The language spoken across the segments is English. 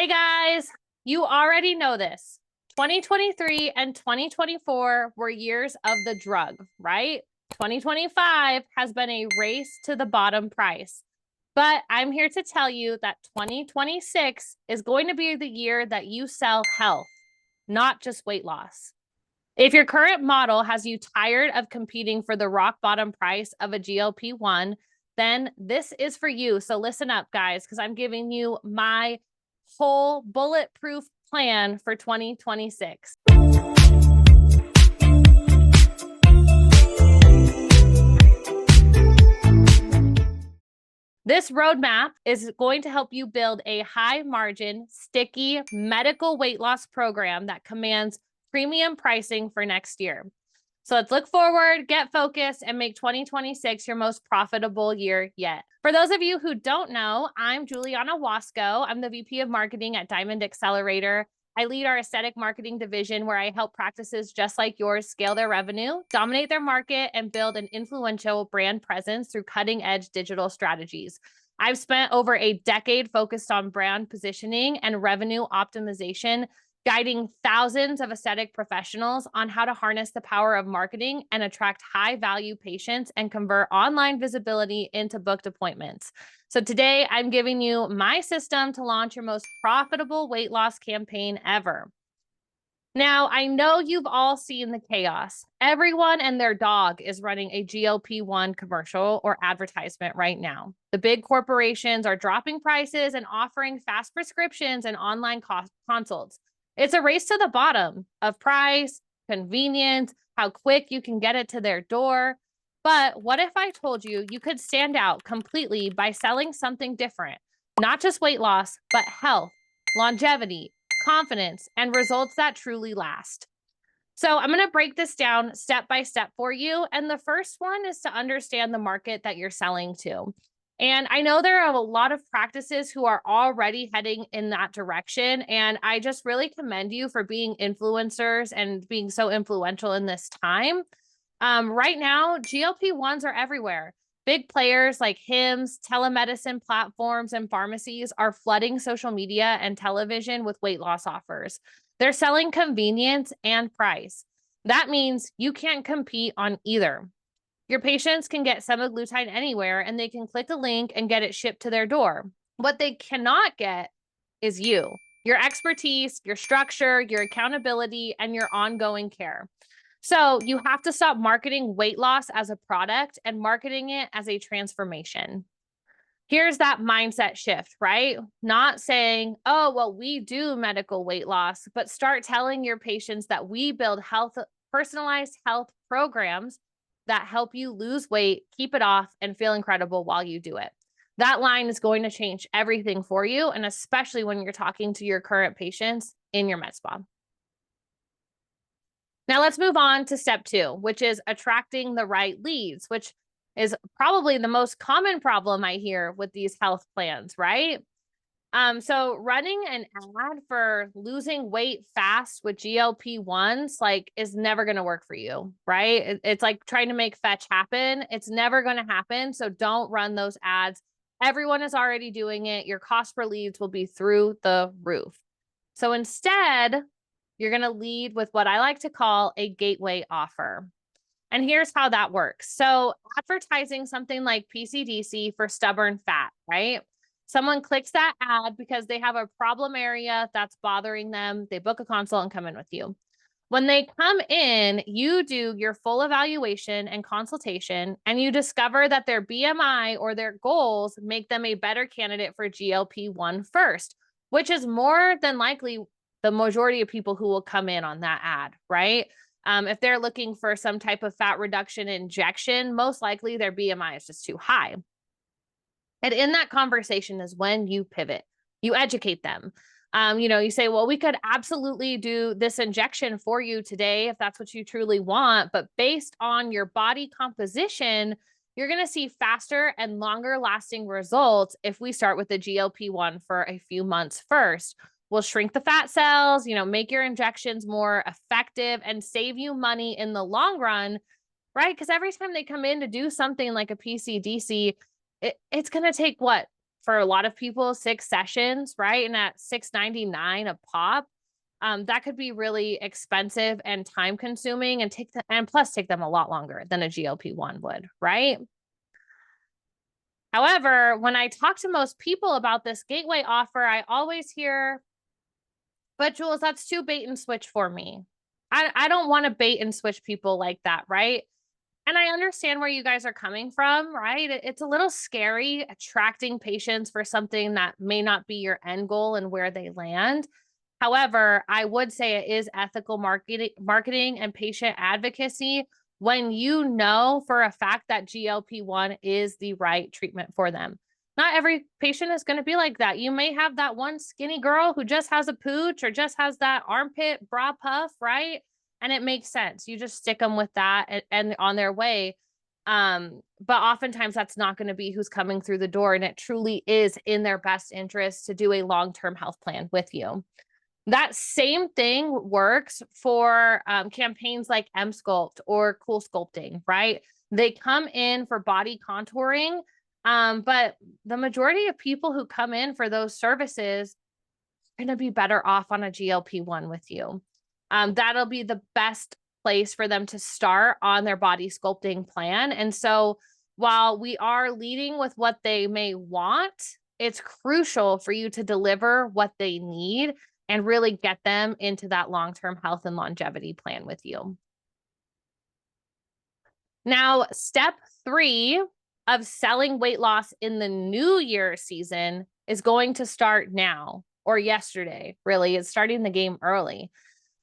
Hey guys, you already know this. 2023 and 2024 were years of the drug, right? 2025 has been a race to the bottom price. But I'm here to tell you that 2026 is going to be the year that you sell health, not just weight loss. If your current model has you tired of competing for the rock bottom price of a GLP-1, then this is for you. So listen up, guys, because I'm giving you my whole bulletproof plan for 2026. This roadmap is going to help you build a high margin, sticky medical weight loss program that commands premium pricing for next year. So let's look forward, get focused, and make 2026 your most profitable year yet. For those of you who don't know, I'm Juliana Wasco. I'm the VP of Marketing at Diamond Accelerator. I lead our aesthetic marketing division where I help practices just like yours scale their revenue, dominate their market, and build an influential brand presence through cutting-edge digital strategies. I've spent over a decade focused on brand positioning and revenue optimization, guiding thousands of aesthetic professionals on how to harness the power of marketing and attract high-value patients and convert online visibility into booked appointments. So today, I'm giving you my system to launch your most profitable weight loss campaign ever. Now, I know you've all seen the chaos. Everyone and their dog is running a GLP-1 commercial or advertisement right now. The big corporations are dropping prices and offering fast prescriptions and online consults. It's a race to the bottom of price, convenience, how quick you can get it to their door. But what if I told you you could stand out completely by selling something different? Not just weight loss, but health, longevity, confidence, and results that truly last. So I'm going to break this down step by step for you. And the first one is to understand the market that you're selling to. And I know there are a lot of practices who are already heading in that direction. And I just really commend you for being influencers and being so influential in this time. Right now, GLP-1s are everywhere. Big players like Hims, telemedicine platforms, and pharmacies are flooding social media and television with weight loss offers. They're selling convenience and price. That means you can't compete on either. Your patients can get semaglutide anywhere, and they can click a link and get it shipped to their door. What they cannot get is you, your expertise, your structure, your accountability, and your ongoing care. So you have to stop marketing weight loss as a product and marketing it as a transformation. Here's that mindset shift, right? Not saying, oh, well, we do medical weight loss, but start telling your patients that we build personalized health programs that help you lose weight, keep it off, and feel incredible while you do it. That line is going to change everything for you, and especially when you're talking to your current patients in your med spa. Now let's move on to step 2, which is attracting the right leads, which is probably the most common problem I hear with these health plans, right? So running an ad for losing weight fast with GLP-1s is never going to work for you, right? It's like trying to make fetch happen. It's never going to happen. So don't run those ads. Everyone is already doing it. Your cost per leads will be through the roof. So instead, you're going to lead with what I like to call a gateway offer. And here's how that works. So advertising something like PCDC for stubborn fat, right? Someone clicks that ad because they have a problem area that's bothering them. They book a consult and come in with you. When they come in, you do your full evaluation and consultation, and you discover that their BMI or their goals make them a better candidate for GLP-1 first, which is more than likely the majority of people who will come in on that ad, right? If they're looking for some type of fat reduction injection, most likely their BMI is just too high. And in that conversation is when you pivot, you educate them. You say, well, we could absolutely do this injection for you today if that's what you truly want. But based on your body composition, you're going to see faster and longer lasting results if we start with the GLP-1 for a few months first. We'll shrink the fat cells, make your injections more effective and save you money in the long run, right? Because every time they come in to do something like a PCDC, it's going to take for a lot of people, 6 sessions, right? And at $6.99 a pop, that could be really expensive and time consuming and plus take them a lot longer than a GLP-1 would, right? However, when I talk to most people about this gateway offer, I always hear, but Jules, that's too bait and switch for me. I don't want to bait and switch people like that, right? And I understand where you guys are coming from, right? It's a little scary attracting patients for something that may not be your end goal and where they land. However, I would say it is ethical marketing and patient advocacy when you know for a fact that GLP-1 is the right treatment for them. Not every patient is going to be like that. You may have that one skinny girl who just has a pooch or just has that armpit bra puff, right? And it makes sense. You just stick them with that and on their way. But oftentimes that's not going to be who's coming through the door. And it truly is in their best interest to do a long-term health plan with you. That same thing works for campaigns like Emsculpt or Cool Sculpting, right? They come in for body contouring, but the majority of people who come in for those services are going to be better off on a GLP-1 with you. That'll be the best place for them to start on their body sculpting plan. And so while we are leading with what they may want, it's crucial for you to deliver what they need and really get them into that long-term health and longevity plan with you. Now, step 3 of selling weight loss in the new year season is going to start now or yesterday, really. It's starting the game early.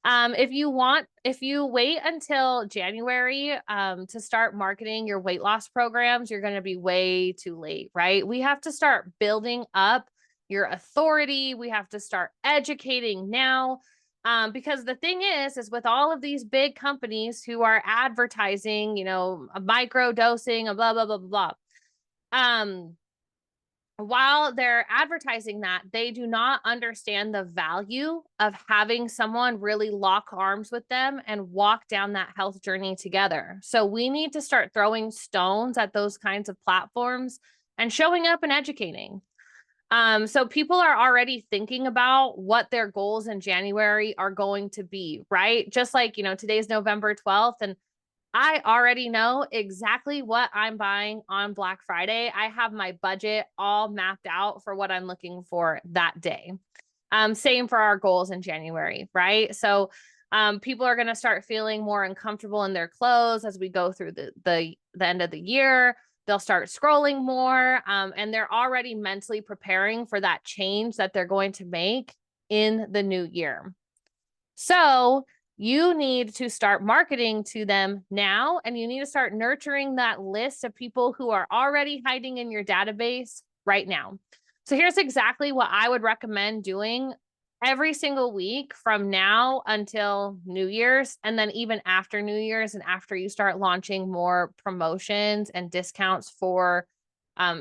If you wait until January to start marketing your weight loss programs, you're going to be way too late, right? We have to start building up your authority. We have to start educating now. Because the thing is with all of these big companies who are advertising, a micro dosing, a blah, blah, blah, blah, blah. While they're advertising that, they do not understand the value of having someone really lock arms with them and walk down that health journey together. So we need to start throwing stones at those kinds of platforms and showing up and educating. So people are already thinking about what their goals in January are going to be, right? Just like, today's November 12th, and I already know exactly what I'm buying on Black Friday. I have my budget all mapped out for what I'm looking for that day. Same for our goals in January, right? So people are going to start feeling more uncomfortable in their clothes as we go through the end of the year. They'll start scrolling more, and they're already mentally preparing for that change that they're going to make in the new year. So you need to start marketing to them now, and you need to start nurturing that list of people who are already hiding in your database right now. So here's exactly what I would recommend doing every single week from now until New Year's, and then even after New Year's and after you start launching more promotions and discounts for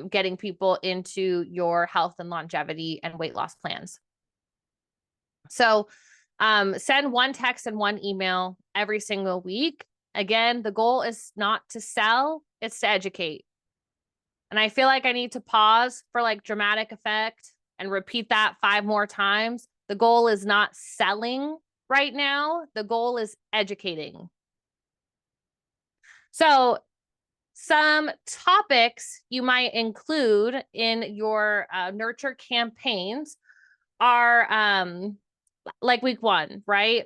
getting people into your health and longevity and weight loss plans. So send one text and one email every single week. Again, the goal is not to sell, it's to educate. And I feel like I need to pause for like dramatic effect and repeat that 5 more times. The goal is not selling right now. The goal is educating. So some topics you might include in your nurture campaigns are like week 1, right?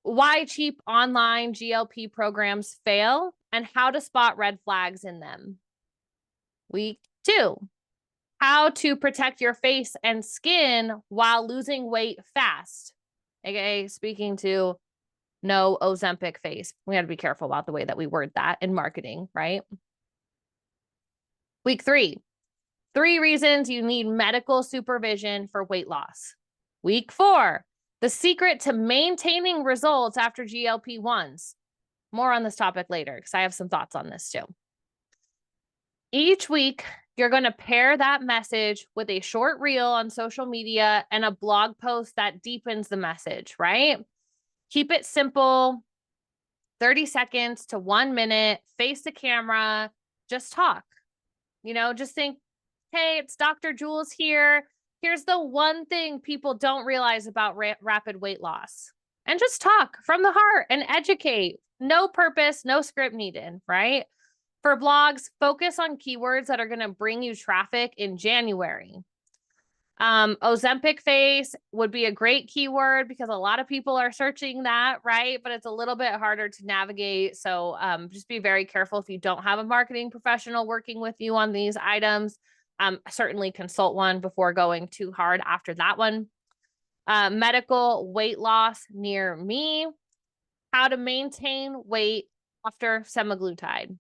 Why cheap online GLP programs fail and how to spot red flags in them. Week 2, how to protect your face and skin while losing weight fast. AKA speaking to no Ozempic face. We got to be careful about the way that we word that in marketing, right? Week 3, 3 reasons you need medical supervision for weight loss. Week 4, the secret to maintaining results after GLP-1s. More on this topic later because I have some thoughts on this too. Each week, you're going to pair that message with a short reel on social media and a blog post that deepens the message, right? Keep it simple, 30 seconds to 1 minute, face the camera, just talk. Just think Hey, it's Dr. Jules here. Here's the one thing people don't realize about rapid weight loss. And just talk from the heart and educate. No purpose, no script needed, right? For blogs, focus on keywords that are going to bring you traffic in January. Ozempic face would be a great keyword because a lot of people are searching that, right? But it's a little bit harder to navigate. So just be very careful if you don't have a marketing professional working with you on these items. Certainly consult one before going too hard after that one. Medical weight loss near me. How to maintain weight after semaglutide.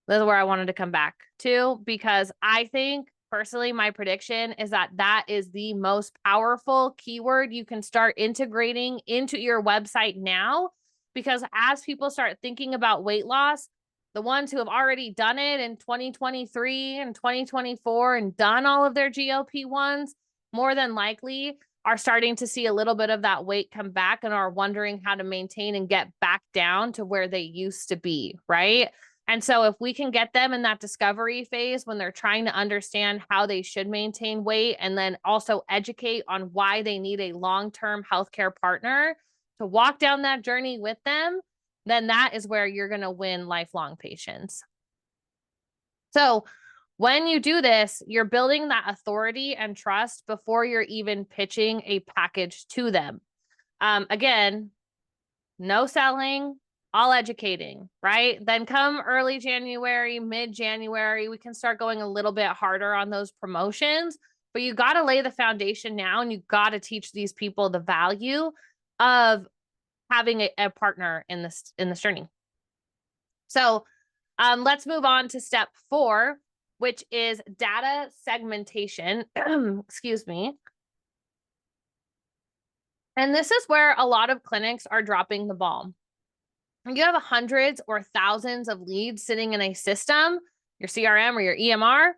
This is where I wanted to come back to, because I think personally, my prediction is that that is the most powerful keyword you can start integrating into your website now, because as people start thinking about weight loss, the ones who have already done it in 2023 and 2024 and done all of their GLP-1s, more than likely are starting to see a little bit of that weight come back and are wondering how to maintain and get back down to where they used to be, right? And so if we can get them in that discovery phase when they're trying to understand how they should maintain weight, and then also educate on why they need a long-term healthcare partner to walk down that journey with them, then that is where you're going to win lifelong patients. So when you do this, you're building that authority and trust before you're even pitching a package to them. Again, no selling, all educating, right? Then come early January, mid-January, we can start going a little bit harder on those promotions, but you got to lay the foundation now, and you got to teach these people the value of having a partner in this journey. So let's move on to step 4, which is data segmentation. Excuse me. And this is where a lot of clinics are dropping the ball. You have hundreds or thousands of leads sitting in a system, your CRM or your EMR.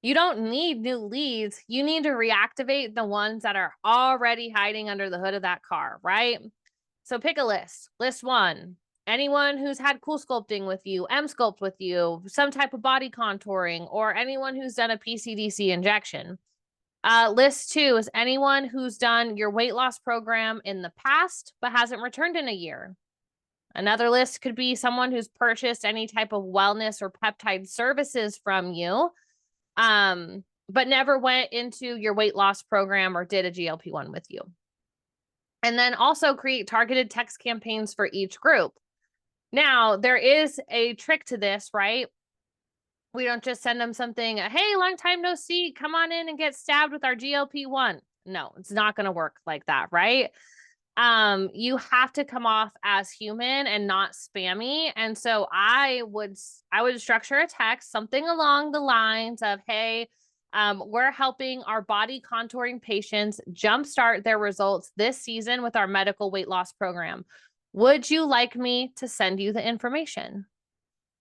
You don't need new leads. You need to reactivate the ones that are already hiding under the hood of that car, right? So pick a list. List 1, anyone who's had Cool Sculpting with you, M-Sculpt with you, some type of body contouring, or anyone who's done a PCDC injection. List 2 is anyone who's done your weight loss program in the past but hasn't returned in a year. Another list could be someone who's purchased any type of wellness or peptide services from you, but never went into your weight loss program or did a GLP-1 with you. And then also create targeted text campaigns for each group. Now, there is a trick to this, right? We don't just send them something, hey, long time no see, come on in and get stabbed with our GLP-1. No, it's not going to work like that, right? You have to come off as human and not spammy. And so I would structure a text, something along the lines of, hey, we're helping our body contouring patients jumpstart their results this season with our medical weight loss program. Would you like me to send you the information?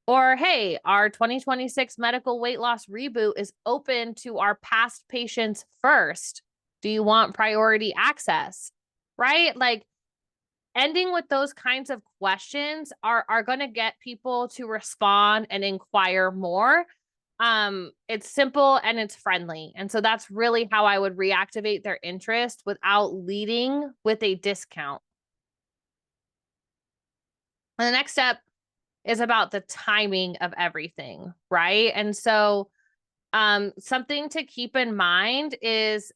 Or, hey, our 2026 medical weight loss reboot is open to our past patients first. Do you want priority access? Right? Like, ending with those kinds of questions are going to get people to respond and inquire more. It's simple and it's friendly. And so that's really how I would reactivate their interest without leading with a discount. And the next step is about the timing of everything, right? And so something to keep in mind is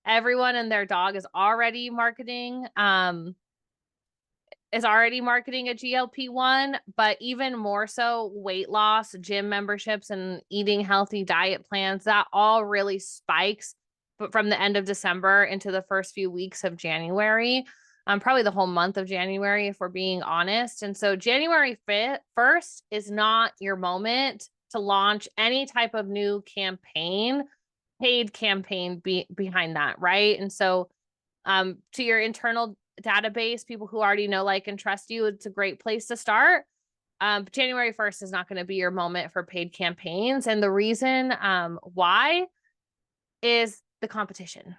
everyone and their dog is already marketing a GLP-1, but even more so weight loss, gym memberships, and eating healthy diet plans, that all really spikes from the end of December into the first few weeks of January. Probably the whole month of January, if we're being honest. And so January 1st is not your moment to launch any type of new campaign, paid campaign behind that, right? And so to your internal database, people who already know, like, and trust you, it's a great place to start. January 1st is not going to be your moment for paid campaigns. And the reason why is the competition.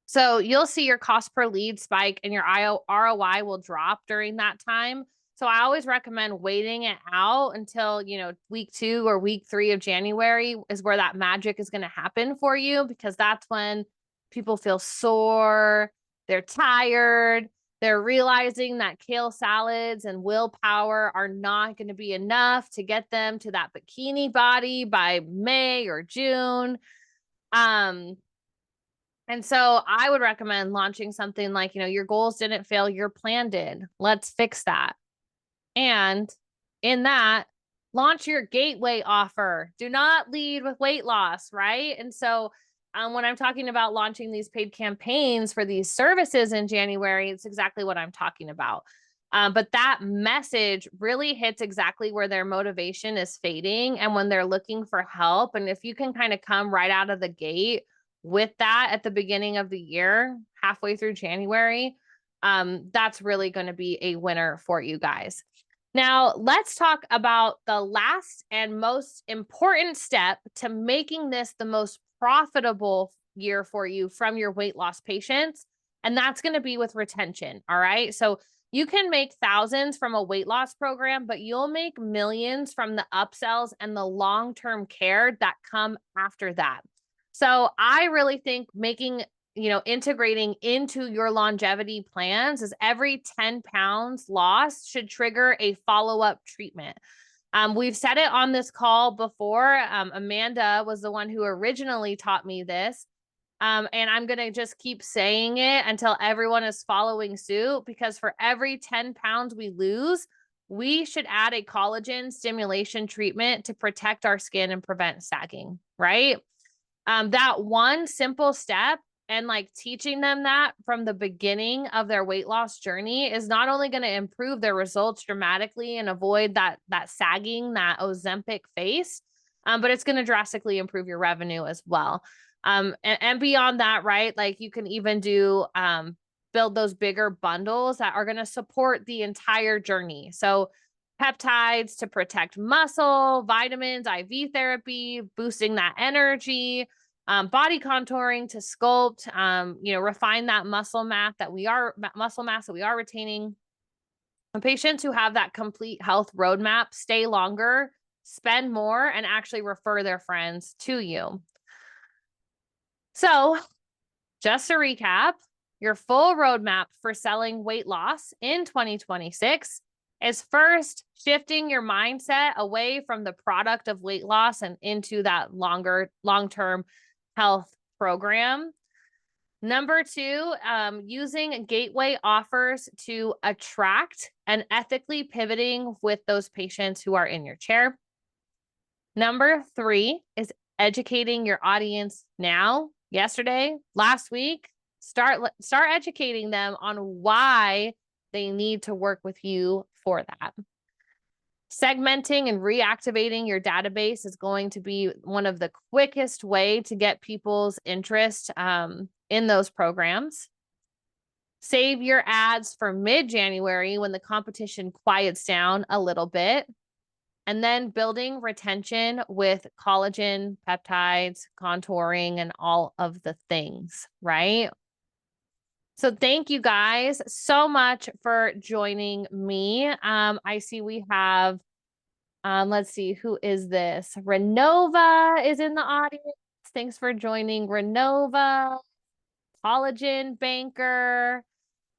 So you'll see your cost per lead spike and your ROI will drop during that time So I always recommend waiting it out until, you know, week 2 or week 3 of January is where that magic is going to happen for you, because that's when people feel sore, they're tired, they're realizing that kale salads and willpower are not going to be enough to get them to that bikini body by May or June. Um, and so I would recommend launching something like, you know, your goals didn't fail, your plan did. Let's fix that. And in that, launch your gateway offer. Do not lead with weight loss, right? And so when I'm talking about launching these paid campaigns for these services in January, it's exactly what I'm talking about. But that message really hits exactly where their motivation is fading and when they're looking for help. And if you can kind of come right out of the gate with that at the beginning of the year, halfway through January, that's really going to be a winner for you guys. Now, let's talk about the last and most important step to making this the most profitable year for you from your weight loss patients. And that's going to be with retention. All right. So you can make thousands from a weight loss program, but you'll make millions from the upsells and the long-term care that come after that. So I really think making, you know, integrating into your longevity plans is every 10 pounds lost should trigger a follow-up treatment. We've said it on this call before. Amanda was the one who originally taught me this. And I'm going to just keep saying it until everyone is following suit, because for every 10 pounds we lose, we should add a collagen stimulation treatment to protect our skin and prevent sagging, right? That one simple step and like teaching them that from the beginning of their weight loss journey is not only going to improve their results dramatically and avoid that sagging, that Ozempic face, but it's going to drastically improve your revenue as well. And beyond that, right? Like you can even do build those bigger bundles that are going to support the entire journey. So peptides to protect muscle, vitamins, IV therapy, boosting that energy, body contouring to sculpt, you know, refine that muscle mass that we are retaining. And patients who have that complete health roadmap stay longer, spend more, and actually refer their friends to you. So just to recap, your full roadmap for selling weight loss in 2026 is first shifting your mindset away from the product of weight loss and into that long-term health program. Number 2, using gateway offers to attract and ethically pivoting with those patients who are in your chair. Number 3 is educating your audience now, yesterday, last week. Start educating them on why they need to work with you for that. Segmenting and reactivating your database is going to be one of the quickest way to get people's interest in those programs. Save your ads for mid-January when the competition quiets down a little bit. And then building retention with collagen, peptides, contouring, and all of the things, right? So thank you guys so much for joining me. I see we have, let's see, who is this? Renova is in the audience. Thanks for joining, Renova. Collagen Banker.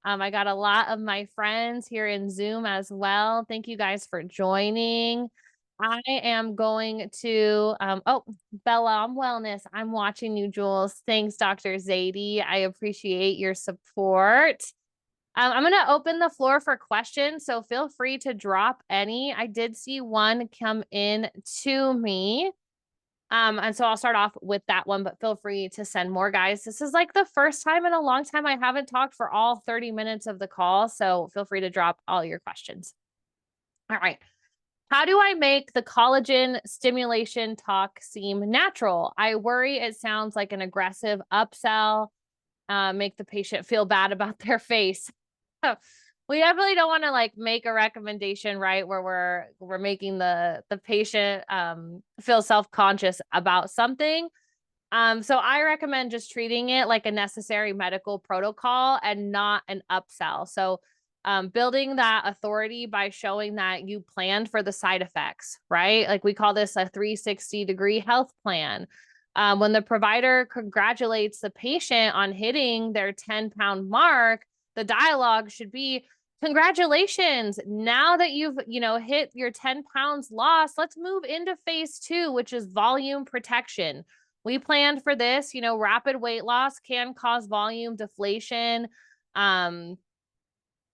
I got a lot of my friends here in Zoom as well. Thank you guys for joining. I am going to, oh, Bella, I'm Wellness. I'm watching you, Jules. Thanks, Dr. Zadie. I appreciate your support. I'm going to open the floor for questions, so feel free to drop any. I did see one come in to me. And so I'll start off with that one, but feel free to send more, guys. This is like the first time in a long time I haven't talked for all 30 minutes of the call, so feel free to drop all your questions. All right. How do I make the collagen stimulation talk seem natural? I worry it sounds like an aggressive upsell, make the patient feel bad about their face. We definitely don't want to like make a recommendation, right, where we're making the patient feel self-conscious about something. So I recommend just treating it like a necessary medical protocol and not an upsell. So building that authority by showing that you planned for the side effects, right? Like we call this a 360-degree health plan. When the provider congratulates the patient on hitting their 10-pound mark, the dialogue should be, congratulations. Now that you've, hit your 10 pounds lost, let's move into phase 2, which is volume protection. We planned for this, rapid weight loss can cause volume deflation.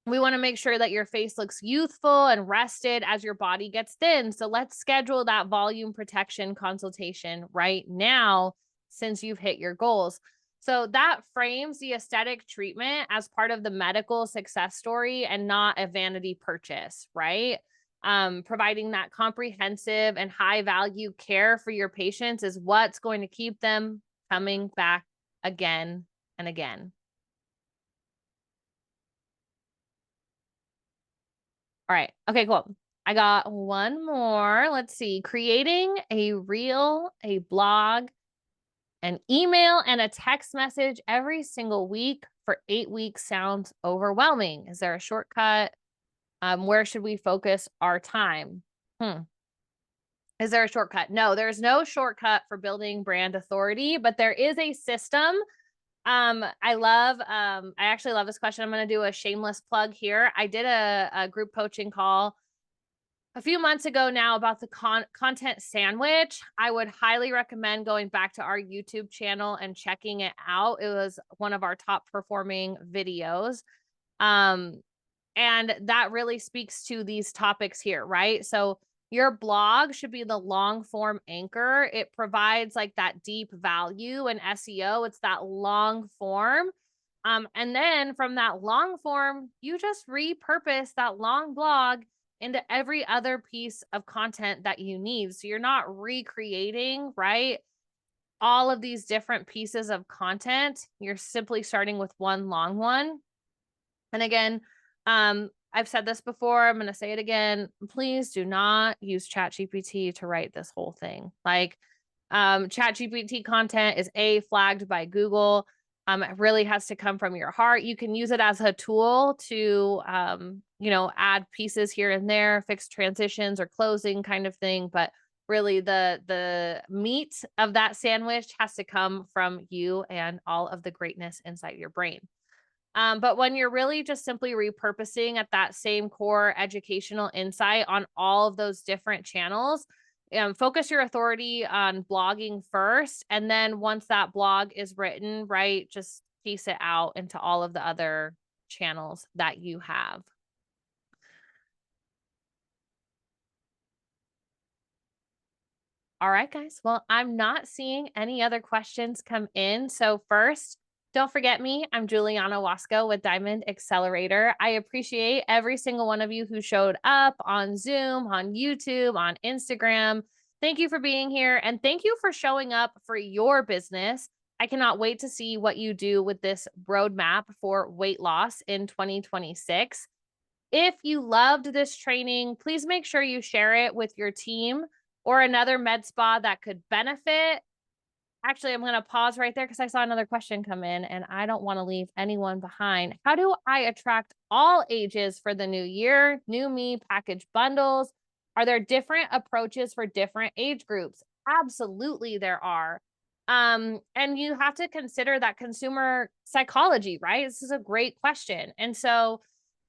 We want to make sure that your face looks youthful and rested as your body gets thin. So let's schedule that volume protection consultation right now since you've hit your goals. So that frames the aesthetic treatment as part of the medical success story and not a vanity purchase, right? Providing that comprehensive and high value care for your patients is what's going to keep them coming back again and again. All right. Okay, cool. I got one more. Let's see. Creating a reel, a blog, an email, and a text message every single week for 8 weeks sounds overwhelming. Is there a shortcut? Where should we focus our time? Is there a shortcut? No, there's no shortcut for building brand authority, but there is a system. I actually love this question. I'm going to do a shameless plug here. I did a group coaching call a few months ago now about the content sandwich. I would highly recommend going back to our YouTube channel and checking it out. It was one of our top performing videos. And that really speaks to these topics here, right? So your blog should be the long form anchor. It provides like that deep value in SEO. It's that long form. And then from that long form, you just repurpose that long blog into every other piece of content that you need. So you're not recreating, right? All of these different pieces of content. You're simply starting with one long one. And again, I've said this before, I'm going to say it again. Please do not use ChatGPT to write this whole thing. Like, ChatGPT content is flagged by Google. It really has to come from your heart. You can use it as a tool to, add pieces here and there, fix transitions or closing kind of thing. But really the meat of that sandwich has to come from you and all of the greatness inside your brain. But when you're really just simply repurposing at that same core educational insight on all of those different channels, focus your authority on blogging first. And then once that blog is written, right, just piece it out into all of the other channels that you have. All right, guys. Well, I'm not seeing any other questions come in. So first, don't forget me. I'm Juliana Wasco with Diamond Accelerator. I appreciate every single one of you who showed up on Zoom, on YouTube, on Instagram. Thank you for being here. And thank you for showing up for your business. I cannot wait to see what you do with this roadmap for weight loss in 2026. If you loved this training, please make sure you share it with your team or another med spa that could benefit. Actually, I'm going to pause right there because I saw another question come in and I don't want to leave anyone behind. How do I attract all ages for the new year? New me package bundles. Are there different approaches for different age groups? Absolutely, there are. And you have to consider that consumer psychology, right? This is a great question. And so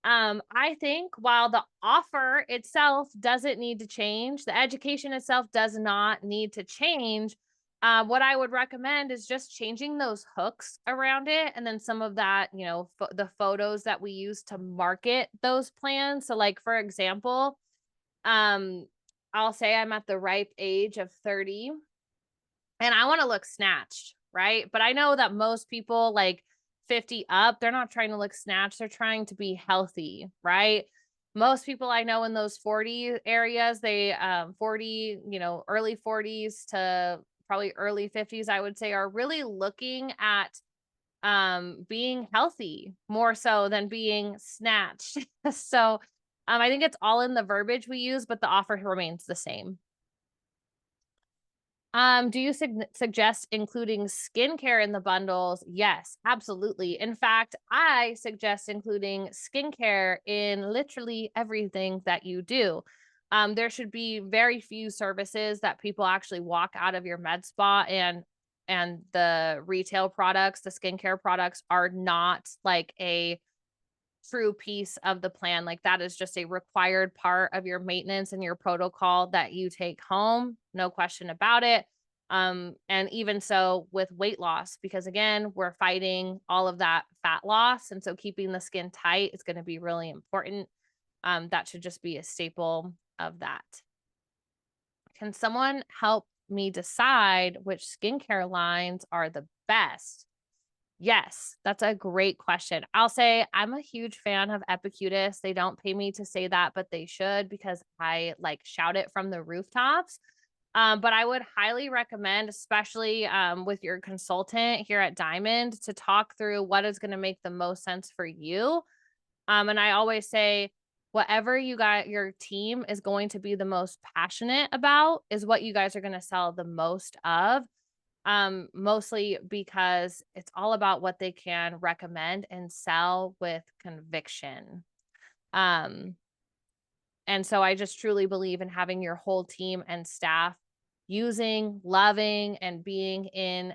I think while the offer itself doesn't need to change, the education itself does not need to change. What I would recommend is just changing those hooks around it. And then some of that, the photos that we use to market those plans. So like, for example, I'll say I'm at the ripe age of 30 and I want to look snatched, right? But I know that most people like 50 up, they're not trying to look snatched. They're trying to be healthy, right? Most people I know in those 40 areas, they 40, early 40s to probably early 50s, I would say, are really looking at being healthy more so than being snatched. So I think it's all in the verbiage we use, but the offer remains the same. Do you suggest including skincare in the bundles? Yes, absolutely. In fact, I suggest including skincare in literally everything that you do. There should be very few services that people actually walk out of your med spa and the retail products, the skincare products are not like a true piece of the plan. Like that is just a required part of your maintenance and your protocol that you take home. No question about it. And even so with weight loss, because again, we're fighting all of that fat loss. And so keeping the skin tight is going to be really important. That should just be a staple of that. Can someone help me decide which skincare lines are the best? Yes, that's a great question. I'll say I'm a huge fan of Epicurious. They don't pay me to say that, but they should because I like shout it from the rooftops. But I would highly recommend, especially with your consultant here at Diamond, to talk through what is going to make the most sense for you. And I always say, whatever you got, your team is going to be the most passionate about is what you guys are going to sell the most of. Mostly because it's all about what they can recommend and sell with conviction. Um, and so I just truly believe in having your whole team and staff using, loving, and being a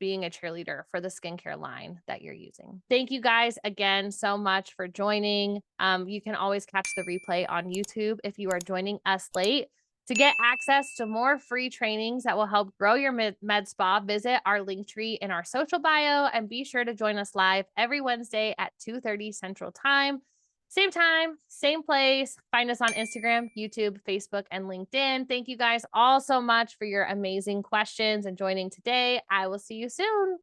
cheerleader for the skincare line that you're using. Thank you guys again so much for joining. You can always catch the replay on YouTube if you are joining us late. To get access to more free trainings that will help grow your med spa, visit our link tree in our social bio and be sure to join us live every Wednesday at 2:30 Central Time. Same time, same place. Find us on Instagram, YouTube, Facebook, and LinkedIn. Thank you guys all so much for your amazing questions and joining today. I will see you soon.